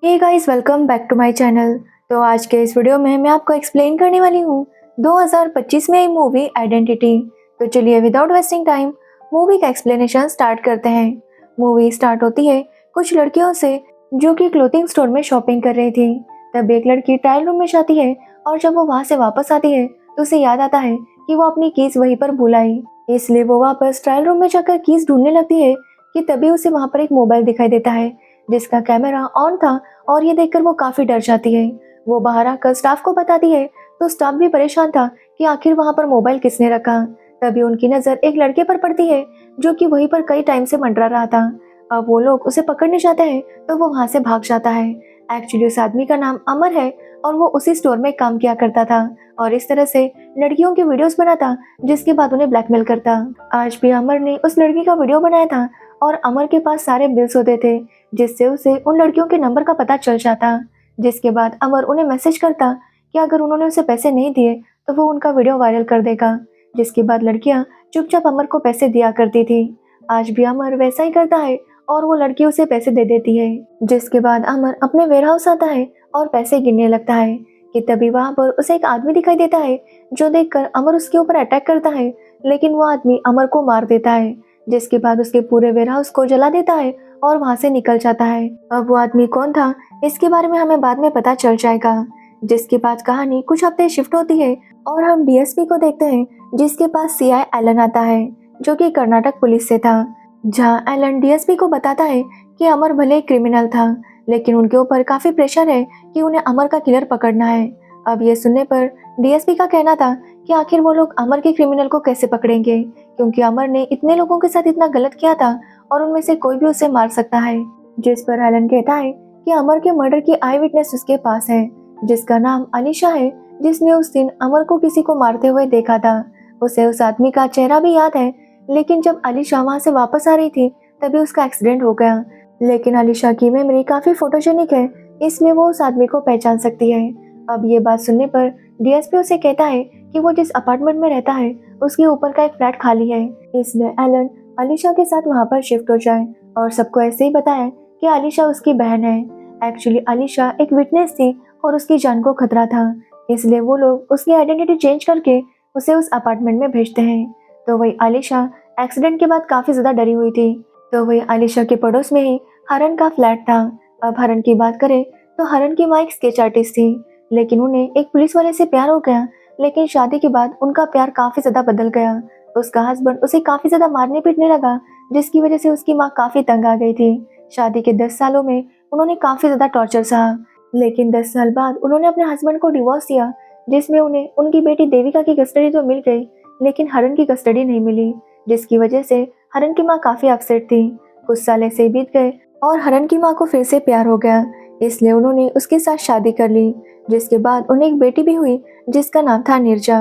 Hey guys, welcome back to my channel. तो आज के इस वीडियो में मैं आपको एक्सप्लेन करने वाली हूँ 2025 में आई मूवी आइडेंटिटी। तो चलिए विदाउट वेस्टिंग टाइम मूवी का एक्सप्लेनेशन स्टार्ट करते हैं। मूवी स्टार्ट होती है कुछ लड़कियों से जो कि क्लोथिंग स्टोर में शॉपिंग कर रही थी। तब एक लड़की ट्रायल रूम में जाती है और जब वो वहाँ से वापस आती है तो उसे याद आता है कि वो अपनी कीज वहीं पर भूल आई। इसलिए वो वापस ट्रायल रूम में जाकर कीज ढूंढने लगती है कि तभी उसे वहाँ पर एक मोबाइल दिखाई देता है जिसका कैमरा ऑन था और ये देखकर वो काफी डर जाती है। वो बाहर आकर स्टाफ को बताती है तो स्टाफ भी परेशान था कि आखिर वहां पर मोबाइल किसने रखा। तभी उनकी नजर एक लड़के पर पड़ती है जो कि वहीं पर कई टाइम से मंडरा रहा था। अब वो लोग उसे पकड़ने जाते हैं तो वो वहां से भाग जाता है। एक्चुअली उस आदमी का नाम अमर है और वो उसी स्टोर में काम किया करता था और इस तरह से लड़कियों की वीडियोस बनाता जिसके बाद उन्हें ब्लैकमेल करता। आज भी अमर ने उस लड़की का वीडियो बनाया था और अमर के पास सारे बिल्स होते थे जिससे उसे उन लड़कियों के नंबर का पता चल जाता। जिसके बाद अमर उन्हें मैसेज करता कि अगर उन्होंने उसे पैसे नहीं दिए तो वो उनका वीडियो वायरल कर देगा। जिसके बाद लड़कियां चुपचाप अमर को पैसे दिया करती थी। आज भी अमर वैसा ही करता है और वो लड़की उसे पैसे दे देती है। जिसके बाद अमर अपने वेयर हाउस आता है और पैसे गिनने लगता है कि तभी वहां पर उसे एक आदमी दिखाई देता है जो देखकर अमर उसके ऊपर अटैक करता है, लेकिन वो आदमी अमर को मार देता है। जिसके बाद उसके पूरे वेयर हाउस को जला देता है और वहां से निकल जाता है। अब वो आदमी कौन था इसके बारे में हमें बाद में पता चल जाएगा। जिसके बाद कहानी कुछ हफ्ते शिफ्ट होती है और हम डीएसपी को देखते हैं जिसके पास सीआई एलन आता है जो कि कर्नाटक पुलिस से था। जहां एलन डीएसपी को बताता है कि अमर भले ही क्रिमिनल था लेकिन उनके ऊपर काफी प्रेशर है कि उन्हें अमर का किलर पकड़ना है। अब ये सुनने पर डीएसपी का कहना था कि आखिर वो लोग अमर के क्रिमिनल को कैसे पकड़ेंगे क्योंकि अमर ने इतने लोगों के साथ इतना गलत किया था और उनमें से कोई भी उसे मार सकता है। जिस पर एलन कहता है कि अमर के मर्डर की आई विटनेस उसके पास है जिसका नाम अलीशा है, जिसने उस दिन अमर को किसी को मारते हुए देखा था। उसे उस आदमी का चेहरा भी याद है, लेकिन जब अलीशा वहां से वापस आ रही थी तभी उसका एक्सीडेंट हो गया। लेकिन अलीशा की मेमोरी काफी फोटोजेनिक है इसलिए वो उस आदमी को पहचान सकती है। अब ये बात सुनने पर डीएसपी उसे कहता है कि वो जिस अपार्टमेंट में रहता है उसके ऊपर का एक फ्लैट खाली है, इसलिए एलन अलीशा के साथ वहां पर शिफ्ट हो जाए और सबको ऐसे ही बताया कि अलीशा उसकी बहन है। एक्चुअली अलीशा एक विटनेस थी और उसकी जान को खतरा था, इसलिए वो लोग उसकी आइडेंटिटी चेंज करके उसे उस अपार्टमेंट में भेजते हैं। तो वही अलीशा एक्सीडेंट के बाद काफी ज्यादा डरी हुई थी। तो वही अलीशा के पड़ोस में ही हरन का फ्लैट था। अब हरन की बात करें तो हरन की माँ एक स्केच आर्टिस्ट थी, लेकिन उन्हें एक पुलिस वाले से प्यार हो गया। लेकिन शादी के बाद उनका प्यार काफी ज्यादा बदल गया। उसका हस्बैंड उसे काफी ज्यादा मारने पीटने लगा जिसकी वजह से उसकी माँ काफी तंग आ गई थी। शादी के 10 सालों में उन्होंने काफी ज्यादा टॉर्चर सहा, लेकिन 10 साल बाद उन्होंने अपने हस्बैंड को डिवोर्स दिया जिसमें उन्हें उनकी बेटी देविका की कस्टडी तो मिल गई लेकिन हरन की कस्टडी नहीं मिली, जिसकी वजह से हरन की माँ काफी अपसेट थी। कुछ साल ऐसे ही बीत गए और हरन की माँ को फिर से प्यार हो गया, इसलिए उन्होंने उसके साथ शादी कर ली। जिसके बाद उन्हें एक बेटी भी हुई जिसका नाम था नीरजा।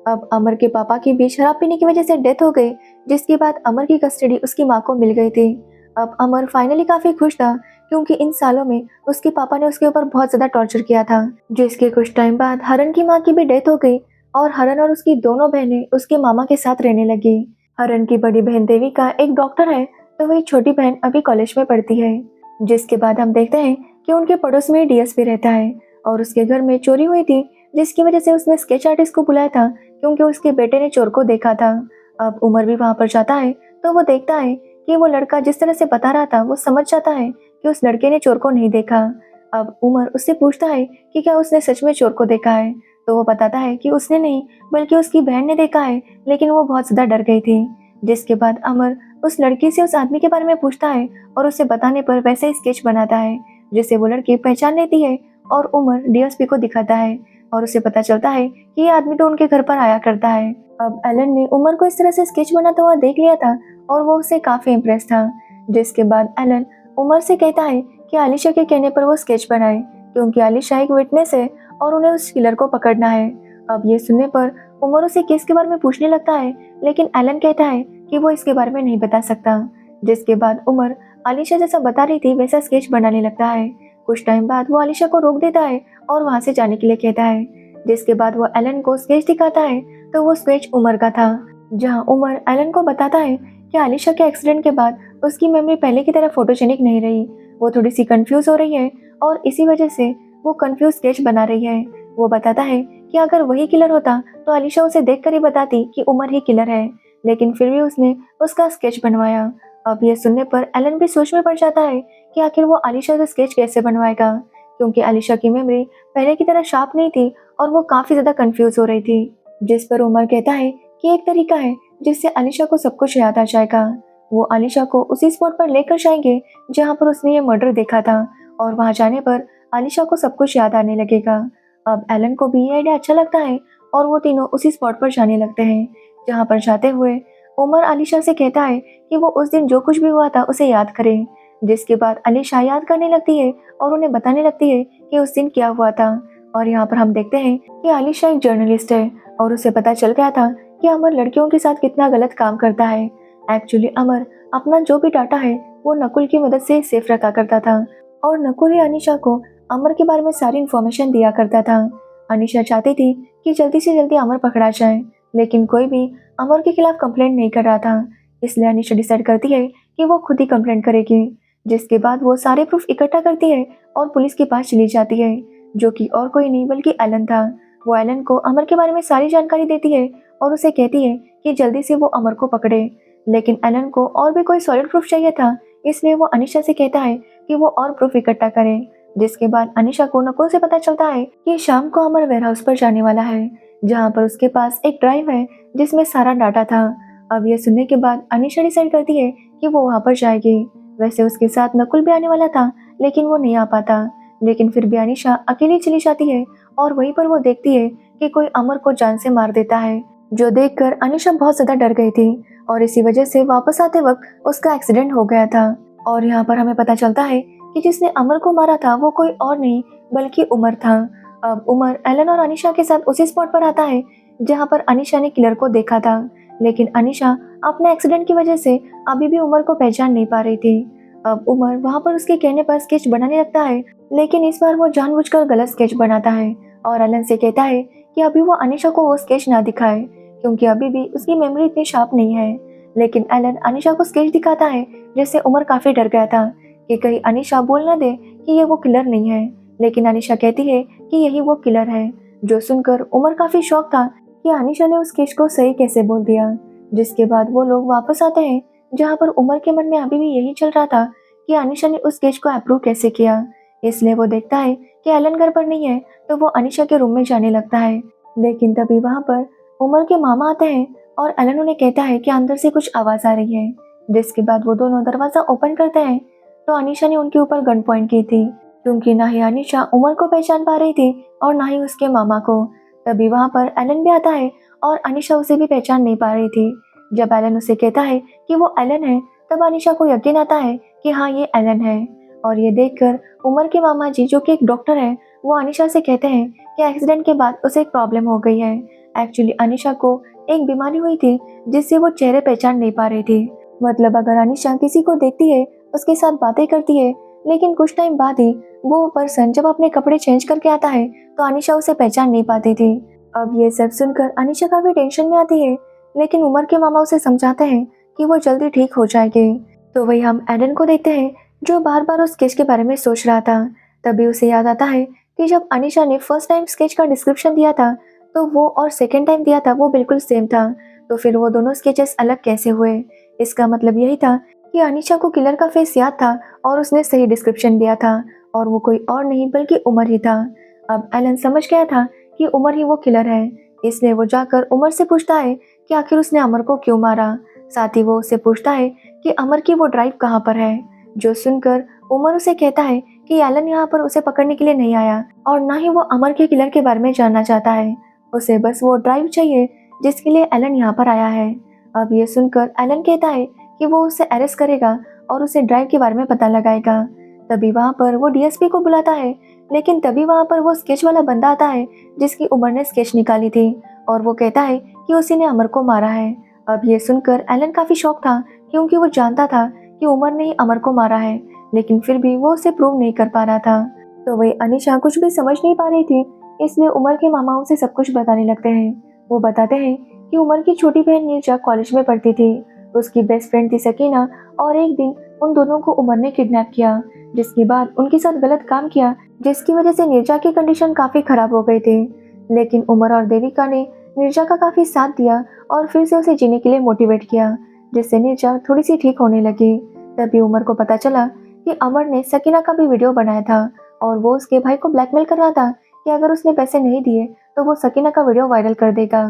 अब अमर के पापा की भी शराब पीने की वजह से डेथ हो गई, जिसके बाद अमर की कस्टडी उसकी माँ को मिल गई थी। अब अमर फाइनली काफी खुश था क्योंकि इन सालों में उसके पापा ने उसके ऊपर बहुत ज्यादा टॉर्चर किया था। जिसके कुछ टाइम बाद हरन की माँ की भी डेथ हो गई और हरन और उसकी दोनों बहनें उसके मामा के साथ रहने लगी। हरन की बड़ी बहन देविका एक डॉक्टर है तो वही छोटी बहन अभी कॉलेज में पढ़ती है। जिसके बाद हम देखते हैं कि उनके पड़ोस में डीएसपी रहता है और उसके घर में चोरी हुई थी जिसकी वजह से उसने स्केच आर्टिस्ट को बुलाया था क्योंकि उसके बेटे ने चोर को देखा था। अब उमर भी वहां पर जाता है तो वो देखता है कि वो लड़का जिस तरह से बता रहा था वो समझ जाता है कि उस लड़के ने चोर को नहीं देखा। अब उमर उससे पूछता है कि क्या उसने सच में चोर को देखा है, तो वो बताता है कि उसने नहीं बल्कि उसकी बहन ने देखा है, लेकिन वो बहुत ज्यादा डर गई थी। जिसके बाद अमर उस लड़की से उस आदमी के बारे में पूछता है और उसे बताने पर वैसे ही स्केच बनाता है जिसे वो लड़की पहचान लेती है और उमर डीएसपी को दिखाता है और उसे पता चलता है कि ये आदमी तो उनके घर पर आया करता है। अब एलन ने उमर को इस तरह से स्केच बनाता हुआ देख लिया था और वो उससे काफी इम्प्रेस था। जिसके बाद एलन उमर से कहता है कि आलिशा के कहने पर वो स्केच बनाए क्योंकि आलिशा एक विटनेस है और उन्हें उस किलर को पकड़ना है। अब ये सुनने पर उमर उसे केस के बारे में पूछने लगता है, लेकिन एलन कहता है कि वो इसके बारे में नहीं बता सकता। जिसके बाद उमर आलिशा जैसा बता रही थी वैसा स्केच बनाने लगता है। कुछ टाइम बाद वो आलिशा को रोक देता है और वहां से जाने के लिए कहता है। जिसके बाद वो एलन को स्केच दिखाता है तो वो स्केच उमर का था, जहां उमर एलन को बताता है कि आलिशा के एक्सीडेंट के बाद उसकी मेमोरी पहले की तरह फोटोजेनिक नहीं रही, वो थोड़ी सी कंफ्यूज हो रही है और इसी वजह से वो कंफ्यूज स्केच बना रही है। वो बताता है कि अगर वही किलर होता तो अलीशा उसे देखकर ही बताती कि उमर ही किलर है, लेकिन फिर भी उसने उसका स्केच बनवाया। अब ये सुनने पर एलन भी सोच में पड़ जाता है कि आखिर वो अलीशा का स्केच कैसे बनवाएगा, क्योंकि अलीशा की मेमोरी पहले की तरह शार्प नहीं थी और वो काफी ज्यादा कंफ्यूज हो रही थी। जिस पर उमर कहता है कि एक तरीका है जिससे अलीशा को सब कुछ याद आ जाएगा। वो अलीशा को उसी स्पॉट पर लेकर जाएंगे जहाँ पर उसने ये मर्डर देखा था, और वहाँ जाने पर अलीशा को सब कुछ याद आने लगेगा। अब एलन को भी ये आइडिया अच्छा लगता है और वो तीनों उसी स्पॉट पर जाने लगते हैं। जहाँ पर जाते हुए उमर अलीशा से कहता है कि वो उस दिन जो कुछ भी हुआ था उसे याद करे, जिसके बाद अलीशा याद करने लगती है और उन्हें बताने लगती है कि उस दिन क्या हुआ था। और यहाँ पर हम देखते हैं कि अलीशा एक जर्नलिस्ट है और उसे पता चल गया था कि अमर लड़कियों के साथ कितना गलत काम करता है। एक्चुअली अमर अपना जो भी डाटा है वो नकुल की मदद से सेफ रखा करता था, और नकुल ही अनीशा को अमर के बारे में सारी इन्फॉर्मेशन दिया करता था। अनीशा चाहती थी कि जल्दी से जल्दी अमर पकड़ा जाए, लेकिन कोई भी अमर के खिलाफ कंप्लेंट नहीं कर रहा था। इसलिए अनीशा डिसाइड करती है कि वो खुद ही कंप्लेंट करेगी, जिसके बाद वो सारे प्रूफ इकट्ठा करती है और पुलिस के पास चली जाती है, जो कि और कोई नहीं बल्कि एलन था। वो एलन को अमर के बारे में सारी जानकारी देती है और उसे कहती है कि जल्दी से वो अमर को पकड़े, लेकिन एलन को और भी कोई सॉलिड प्रूफ चाहिए था, इसलिए वो अनीशा से कहता है कि वो और प्रूफ इकट्ठा करे। जिसके बाद अनीशा को नकुल से पता चलता है कि शाम को अमर वेयरहाउस पर जाने वाला है, जहाँ पर उसके पास एक ड्राइव है जिसमें सारा डाटा था। अब ये सुनने के बाद अनीशा डिसाइड करती है कि वो वहाँ पर जाएगी। वैसे उसके साथ नकुल भी आने वाला था, लेकिन वो नहीं आ पाता। लेकिन फिर भी अनीशा अकेली चली जाती है और वहीं पर वो देखती है कि कोई अमर को जान से मार देता है, जो देखकर अनीशा बहुत ज्यादा डर गई थी और इसी वजह से वापस आते वक्त उसका एक्सीडेंट हो गया था। और यहाँ पर हमें पता चलता है कि जिसने अमर को मारा था वो कोई और नहीं बल्कि उमर था। अब उमर एलन और अनीशा के साथ उसी स्पॉट पर आता है जहाँ पर अनीशा ने किलर को देखा था, लेकिन अनीशा अपने एक्सीडेंट की वजह से अभी भी उमर को पहचान नहीं पा रही थी। अब उमर वहाँ पर उसके कहने पर स्केच बनाने लगता है, लेकिन इस बार वो जानबूझकर गलत स्केच बनाता है और एलन से कहता है कि अभी वो अनीशा को वो स्केच ना दिखाए, क्योंकि अभी भी उसकी मेमोरी इतनी शार्प नहीं है। लेकिन एलन अनीशा को स्केच दिखाता है, जिससे उमर काफी डर गया था कि कहीं अनीशा बोल न दे कि ये वो किलर नहीं है, लेकिन अनीशा कहती है कि यही वो किलर है। जो सुनकर उमर काफी शॉक था कि अनीशा ने उस स्केच को सही कैसे बोल दिया। जिसके बाद वो लोग वापस आते हैं जहाँ पर उमर के मन में अभी भी यही चल रहा था कि अनीशा ने उस स्केच को अप्रूव कैसे किया। इसलिए वो देखता है कि एलन घर पर नहीं है, तो वो अनीशा के रूम में जाने लगता है। लेकिन तभी वहाँ पर उमर के मामा आते हैं और एलन उन्हें कहता है कि अंदर से कुछ आवाज आ रही है। जिसके बाद वो दोनों दरवाजा ओपन करते हैं तो अनीशा ने उनके ऊपर गन पॉइंट की थी, क्योंकि ना ही अनीशा उमर को पहचान पा रही थी और ना ही उसके मामा को। तभी वहाँ पर एलन भी आता है और अनीशा उसे भी पहचान नहीं पा रही थी। जब एलन उसे कहता है कि वो एलन है, तब अनीशा को यकीन आता है कि हाँ ये एलन है। और ये देखकर उमर के मामा जी, जो कि एक डॉक्टर है, वो अनीशा से कहते हैं कि एक्सीडेंट के बाद उसे एक प्रॉब्लम हो गई है। एक्चुअली अनीशा को एक बीमारी हुई थी जिससे वो चेहरे पहचान नहीं पा रही थी। मतलब अगर अनीशा किसी को देखती है, उसके साथ बातें करती है, लेकिन कुछ टाइम बाद ही वो पर्सन जब अपने कपड़े चेंज करके आता है तो अनीशा उसे पहचान नहीं पाती थी। अब ये सब सुनकर अनीशा काफी टेंशन में आती है, लेकिन उमर के मामा उसे समझाते हैं कि वो जल्दी ठीक हो जाएगी। तो वही हम एडन को देखते हैं, जो बार बार उस स्केच के बारे में सोच रहा था। तभी उसे याद आता है कि जब अनीशा ने फर्स्ट टाइम स्केच का डिस्क्रिप्शन दिया था, तो वो और सेकेंड टाइम दिया था वो बिल्कुल सेम था। तो फिर वो दोनों स्केचेस अलग कैसे हुए? इसका मतलब यही था कि अनीशा को किलर का फेस याद था और उसने सही डिस्क्रिप्शन दिया था, और वो कोई और नहीं बल्कि उमर ही था। अब एलन समझ गया था कि उमर ही वो किलर है, इसलिए वो जाकर उमर से पूछता है कि आखिर उसने अमर को क्यों मारा। साथ ही वो उससे पूछता है कि अमर की वो ड्राइव कहाँ पर है। जो सुनकर उमर उसे कहता है कि एलन यहाँ पर उसे पकड़ने के लिए नहीं आया और ना ही वो अमर के किलर के बारे में जानना चाहता है। उसे बस वो ड्राइव चाहिए जिसके लिए एलन यहाँ पर आया है। अब ये सुनकर एलन कहता है कि वो उसे अरेस्ट करेगा और उसे ड्राइव के बारे में पता लगाएगा। तभी वहाँ पर वो डीएसपी को बुलाता है, लेकिन तभी वहाँ पर वो स्केच वाला बंदा आता है जिसकी उमर ने स्केच निकाली थी, और वो कहता है कि उसी ने अमर को मारा है। अब ये सुनकर एलन काफी शॉक था, क्योंकि वो जानता था कि उमर ने ही अमर को मारा है, लेकिन फिर भी वो उसे प्रूव नहीं कर पा रहा था। तो वही अनीशा कुछ भी समझ नहीं पा रही थी, इसलिए उमर के मामा उसे सब कुछ बताने लगते हैं। वो बताते हैं कि उमर की छोटी बहन नीरजा कॉलेज में पढ़ती थी, उसकी बेस्ट फ्रेंड थी सकीना, और एक दिन उन दोनों को उमर ने किडनैप किया, जिसके बाद उनके साथ गलत काम किया, जिसकी वजह से नीरजा की कंडीशन काफी खराब हो गई थी। लेकिन उमर और देविका ने नीरजा का काफी साथ दिया और फिर से उसे जीने के लिए मोटिवेट किया, जिससे नीरजा थोड़ी सी ठीक होने लगी। तभी उमर को पता चला कि अमर ने सकीना का भी वीडियो बनाया था और वो उसके भाई को ब्लैकमेल कर रहा था कि अगर उसने पैसे नहीं दिए तो वो सकीना का वीडियो वायरल कर देगा।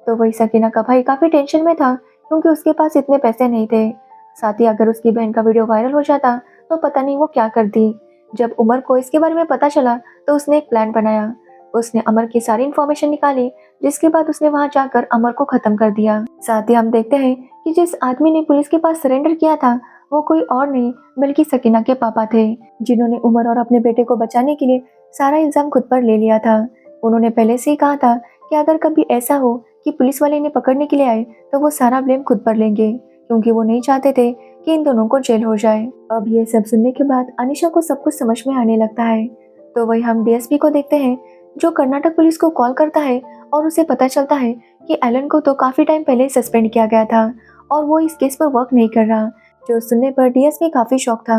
तो वही सकीना का भाई काफी टेंशन में था क्योंकि उसके पास इतने पैसे नहीं थे। साथ ही अगर उसकी बहन का वीडियो वायरल हो जाता तो पता नहीं वो क्या करती। जब उमर को इसके बारे में पता चला तो उसने एक प्लान बनाया। उसने अमर की सारी इन्फॉर्मेशन निकाली, जिसके बाद उसने वहां जाकर अमर को खत्म कर दिया। साथ ही हम देखते हैं कि जिस आदमी ने पुलिस के पास सरेंडर किया था वो कोई और नहीं बल्कि सकीना के पापा थे, जिन्होंने उमर और अपने बेटे को बचाने के लिए सारा इल्जाम खुद पर ले लिया था। उन्होंने पहले से ही कहा था कि अगर कभी ऐसा हो कि पुलिस वाले इन्हें पकड़ने के लिए आए तो वो सारा ब्लेम खुद पर लेंगे, क्योंकि वो नहीं चाहते थे कि इन दोनों को जेल हो जाए। अब ये सब सुनने के बाद अनिशा को सब कुछ समझ में आने लगता है। तो वही हम डीएसपी को देखते हैं, जो कर्नाटक पुलिस को कॉल करता है और उसे पता चलता है कि एलन को तो काफी टाइम पहले सस्पेंड किया गया था और वो इस केस पर वर्क नहीं कर रहा। जो सुनने पर डीएसपी काफी शॉक था।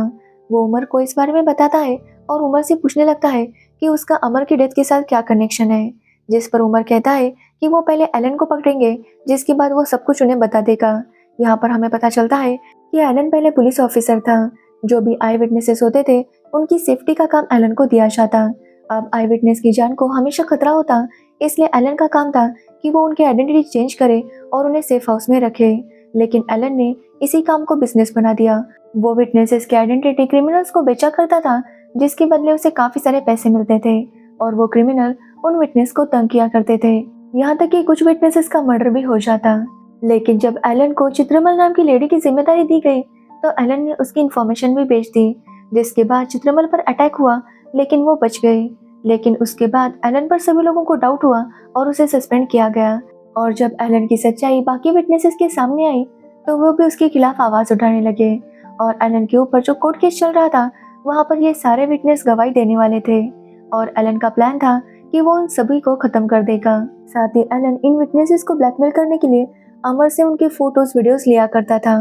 वो उमर को इस बारे में बताता है और उमर से पूछने लगता है कि उसका अमर की डेथ के साथ क्या कनेक्शन है, जिस पर उमर कहता है कि वो पहले एलन को पकड़ेंगे, जिसके बाद वो सब कुछ उन्हें बता देगा। यहाँ पर हमें पता चलता है कि एलन पहले पुलिस ऑफिसर था। जो भी आई विटनेसेस होते थे उनकी सेफ्टी का काम एलन को दिया जाता। अब आई विटनेस की जान को हमेशा खतरा होता, इसलिए एलन का काम था कि वो उनकी आइडेंटिटी चेंज करे और उन्हें सेफ हाउस में रखे। लेकिन एलन ने इसी काम को बिजनेस बना दिया। वो विटनेसेस की आइडेंटिटी क्रिमिनल्स को बेचा करता था, जिसके बदले उसे काफी सारे पैसे मिलते थे और वो क्रिमिनल उन विटनेस को तंग किया करते थे। यहाँ तक कि कुछ विटनेसेस का मर्डर भी हो जाता। लेकिन जब एलन को चित्रमल नाम की लेडी की जिम्मेदारी दी गई तो एलन ने उसकी इन्फॉर्मेशन भी बेच दी, जिसके बाद चित्रमल पर अटैक हुआ लेकिन वो बच गई। लेकिन उसके बाद एलन पर सभी लोगों को डाउट हुआ और उसे सस्पेंड किया गया। और जब एलन की सच्चाई बाकी विटनेसेस के सामने आई तो वो भी उसके खिलाफ आवाज उठाने लगे और एलन के ऊपर जो कोर्ट केस चल रहा था वहाँ पर ये सारे विटनेस गवाही देने वाले थे और एलन का प्लान था कि वो उन सभी को खत्म कर देगा। साथ ही एलन इन विटनेसेस को ब्लैकमेल करने के लिए अमर से उनके फोटोज वीडियोस लिया करता था।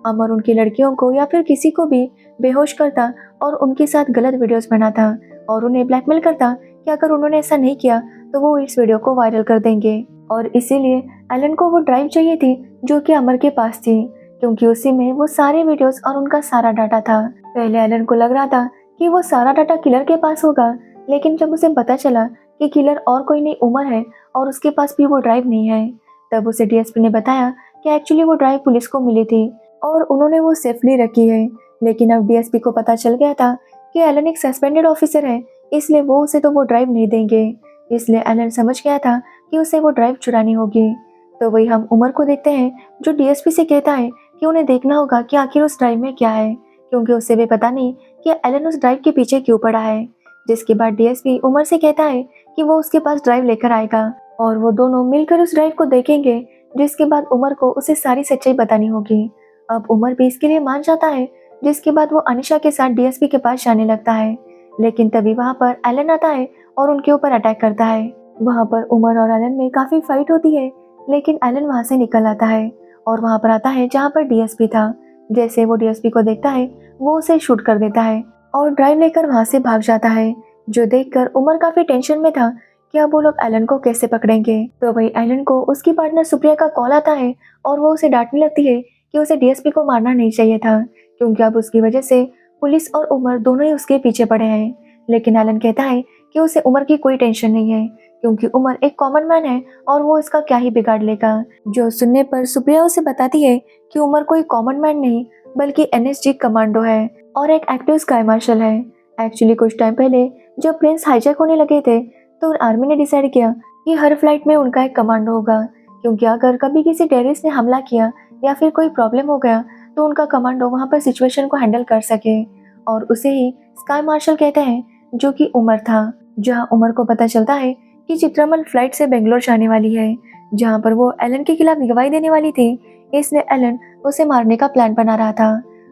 अमर उनकी लड़कियों को या फिर किसी को भी बेहोश करता और उनके साथ गलत वीडियोस बनाता और उन्हें ब्लैकमेल करता कि अगर उन्होंने ऐसा नहीं किया तो वो इस वीडियो को वायरल कर देंगे। और इसीलिए एलन को वो ड्राइव चाहिए थी जो कि अमर के पास थी, क्योंकि उसी में वो सारे वीडियोस और उनका सारा डाटा था। पहले एलन को लग रहा था कि वो सारा डाटा किलर के पास होगा, लेकिन जब उसे पता चला कि किलर और कोई नहीं उमर है और उसके पास भी वो ड्राइव नहीं है, तब उसे डीएसपी ने बताया कि एक्चुअली वो ड्राइव पुलिस को मिली थी और उन्होंने वो सेफली रखी है। लेकिन अब डीएसपी को पता चल गया था कि एलन एक सस्पेंडेड ऑफिसर है, इसलिए वो उसे तो वो ड्राइव नहीं देंगे। इसलिए एलन समझ गया था कि उसे वो ड्राइव चुरानी होगी। तो वही हम उमर को देखते हैं, जो डीएसपी से कहता है कि उन्हें देखना होगा कि आखिर उस ड्राइव में क्या है, क्योंकि उसे भी पता नहीं कि एलन उस ड्राइव के पीछे क्यों पड़ा है। जिसके बाद डीएसपी उमर से कहता है कि वो उसके पास ड्राइव लेकर आएगा और वो दोनों मिलकर उस ड्राइव को देखेंगे, जिसके बाद उमर को उसे सारी सच्चाई बतानी होगी। अब उमर भी इसके लिए मान जाता है, जिसके बाद वो अनिशा के साथ डीएसपी के पास जाने लगता है। लेकिन तभी वहाँ पर एलन आता है और उनके ऊपर अटैक करता है। वहाँ पर उमर और एलन में काफी फाइट होती है, लेकिन एलन वहाँ से निकल आता है और वहाँ पर आता है जहाँ पर डीएसपी था। जैसे वो डीएसपी को देखता है वो उसे शूट कर देता है और ड्राइव लेकर वहाँ से भाग जाता है, जो देखकर उमर काफी टेंशन में था कि अब वो लोग एलन को कैसे पकड़ेंगे। तो वही एलन को उसकी पार्टनर सुप्रिया का कॉल आता है और वो उसे डांटने लगती है कि उसे डीएसपी को मारना नहीं चाहिए था, क्योंकि अब उसकी वजह से पुलिस और उमर दोनों ही उसके पीछे पड़े हैं। लेकिन एलन कहता है कि उसे उमर की कोई टेंशन नहीं है, क्योंकि उमर एक कॉमन मैन है और वो इसका क्या ही बिगाड़ लेगा। जो सुनने पर सुप्रिया उसे बताती है कि उमर कोई कॉमन मैन नहीं बल्कि एनएसजी कमांडो है और एक एक्टिव स्काई मार्शल है। एक्चुअली कुछ टाइम पहले जब प्लेन्स हाईजैक होने लगे थे तो आर्मी ने डिसाइड किया कि हर फ्लाइट में उनका एक कमांडो होगा, क्योंकि अगर कभी किसी टेररिस्ट ने हमला किया या फिर कोई प्रॉब्लम हो गया तो उनका कमांडो वहाँ पर सिचुएशन को हैंडल कर सके, और उसे ही स्काई मार्शल कहते हैं, जो कि उमर था। जहाँ उमर को पता चलता है कि चित्रमल फ्लाइट से बेंगलोर जाने वाली है, जहाँ पर वो एलन के खिलाफ गवाही देने वाली थी, इसलिए एलन उसे मारने का प्लान बना रहा था।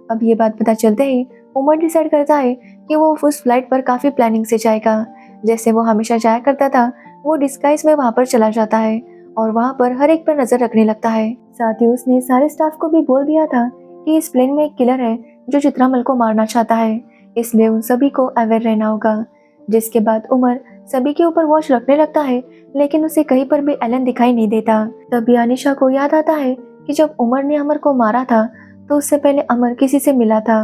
अब ये बात पता चलते ही उमर डिसाइड करता है कि वो उस फ्लाइट पर काफी प्लानिंग से जाएगा। जैसे वो हमेशा जाया करता था, वो डिस्गाइज में वहाँ पर चला जाता है और वहाँ पर हर एक पर नजर रखने लगता है। साथ ही उसने सारे स्टाफ को भी बोल दिया था कि इस प्लेन में एक किलर है जो चित्रामल को मारना चाहता है, इसलिए उन सभी को अवेयर रहना होगा। जिसके बाद उमर सभी के ऊपर वॉच रखने लगता है, लेकिन उसे कहीं पर भी एलन दिखाई नहीं देता। तभी अनीशा को याद आता है कि जब उमर ने अमर को मारा था तो उससे पहले अमर किसी से मिला था।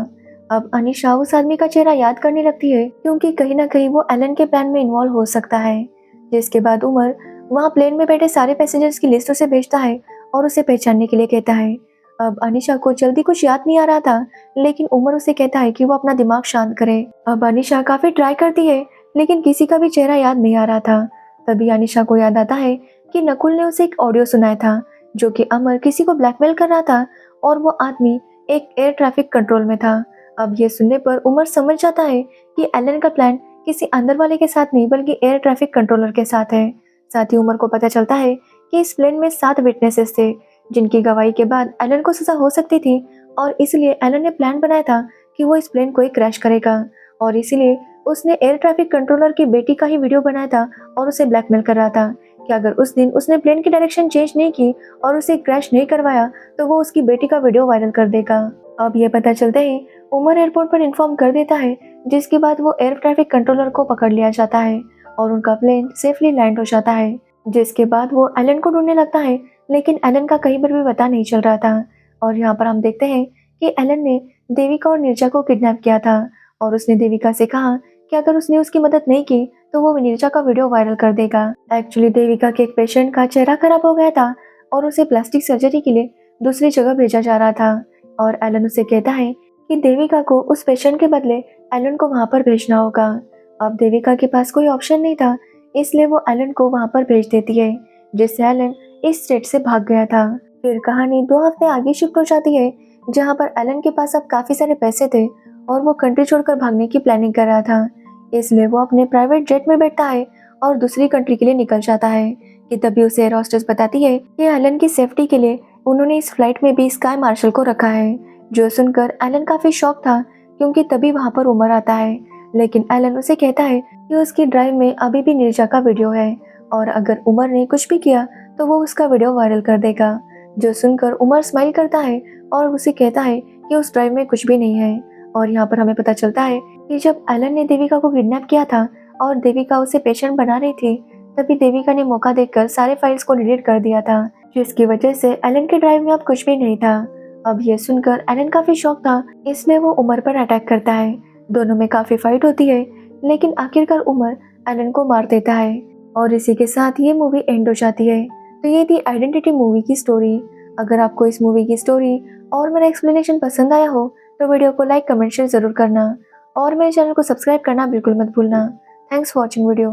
अब अनीशा उस आदमी का चेहरा याद करने लगती है, क्योंकि कहीं ना कहीं वो एलन के प्लान में इन्वॉल्व हो सकता है। जिसके बाद उमर वहाँ प्लेन में बैठे सारे पैसेंजर्स की लिस्ट उसे भेजता है और उसे पहचानने के लिए कहता है। अब अनीशा को जल्दी कुछ याद नहीं आ रहा था, लेकिन उमर उसे कहता है कि वो अपना दिमाग शांत करे। अब अनीशा काफी ट्राई करती है, लेकिन किसी का भी चेहरा याद नहीं आ रहा था। तभी अनीशा को याद आता है कि नकुल ने उसे एक ऑडियो सुनाया था, जो कि अमर किसी को ब्लैकमेल कर रहा था और वो आदमी एक एयर ट्रैफिक कंट्रोल में था। अब ये सुनने पर उमर समझ जाता है कि एलन का प्लान किसी अंदर वाले के साथ नहीं, बल्कि एयर ट्रैफिक कंट्रोलर के साथ है। साथ ही उमर को पता चलता है कि इस प्लेन में 7 विटनेसेस थे, जिनकी गवाही के बाद एलन को सजा हो सकती थी, और इसलिए एलन ने प्लान बनाया था कि वो इस प्लेन को ही क्रैश करेगा। और इसीलिए उसने एयर ट्रैफिक कंट्रोलर की बेटी का ही वीडियो बनाया था और उसे ब्लैकमेल कर रहा था कि अगर उस दिन उसने प्लेन की डायरेक्शन चेंज नहीं की और उसे क्रैश नहीं करवाया तो वो उसकी बेटी का वीडियो वायरल कर देगा। अब ये पता चलते ही उमर एयरपोर्ट पर इन्फॉर्म कर देता है, जिसके बाद वो एयर ट्रैफिक कंट्रोलर को पकड़ लिया जाता है और उनका प्लेन सेफली लैंड हो जाता है। जिसके बाद वो एलन को ढूंढने लगता है, लेकिन एलन का कहीं पर भी पता नहीं चल रहा था। और यहाँ पर हम देखते हैं कि एलन ने देविका और नीरजा को किडनैप किया था और उसने देविका से कहा कि अगर उसने उसकी मदद नहीं की तो वो नीरजा का वीडियो वायरल कर देगा। एक्चुअली देविका के एक पेशेंट का चेहरा खराब हो गया था और उसे प्लास्टिक सर्जरी के लिए दूसरी जगह भेजा जा रहा था, और एलन उसे कहता है कि देविका को उस पेशेंट के बदले एलन को वहां पर भेजना होगा। अब देविका के पास कोई ऑप्शन नहीं था, इसलिए वो एलन को वहां पर भेज देती है, जिससे एलन इस स्टेट से भाग गया था। फिर कहानी 2 हफ्ते आगे शिफ्ट हो जाती है, जहाँ पर एलन के पास अब काफी सारे पैसे थे और वो कंट्री छोड़कर भागने की प्लानिंग कर रहा था। इसलिए वो अपने प्राइवेट जेट में बैठता है और दूसरी कंट्री के लिए निकल जाता है कि तभी उसे एयर होस्टेस बताती है कि एलन की सेफ्टी के लिए उन्होंने इस फ्लाइट में भी स्काई मार्शल को रखा है। जो सुनकर एलन काफी शॉक था, क्योंकि तभी वहां पर उमर आता है, लेकिन एलन उसे कहता है कि उसकी ड्राइव में अभी भी नीरजा का वीडियो है और अगर उमर ने कुछ भी किया तो वो उसका वीडियो वायरल कर देगा। जो सुनकर उमर स्माइल करता है और उसे कहता है कि उस ड्राइव में कुछ भी नहीं है। और यहाँ पर हमें पता चलता है कि जब एलन ने देविका को किडनैप किया था और देविका उसे पेशेंट बना रही थी, तभी देविका ने मौका देखकर सारे फाइल्स को डिलीट कर दिया था, जिसकी वजह से एलन के ड्राइव में अब कुछ भी नहीं था। अब ये सुनकर एलन काफी शॉक था, इसलिए वो उमर पर अटैक करता है। दोनों में काफी फाइट होती है, लेकिन आखिरकार उमर एलन को मार देता है और इसी के साथ ये मूवी एंड हो जाती है। तो ये थी आइडेंटिटी मूवी की स्टोरी। अगर आपको इस मूवी की स्टोरी और मेरा एक्सप्लेनेशन पसंद आया हो तो वीडियो को लाइक, कमेंट, शेयर जरूर करना और मेरे चैनल को सब्सक्राइब करना बिल्कुल मत भूलना। Thanks for watching video.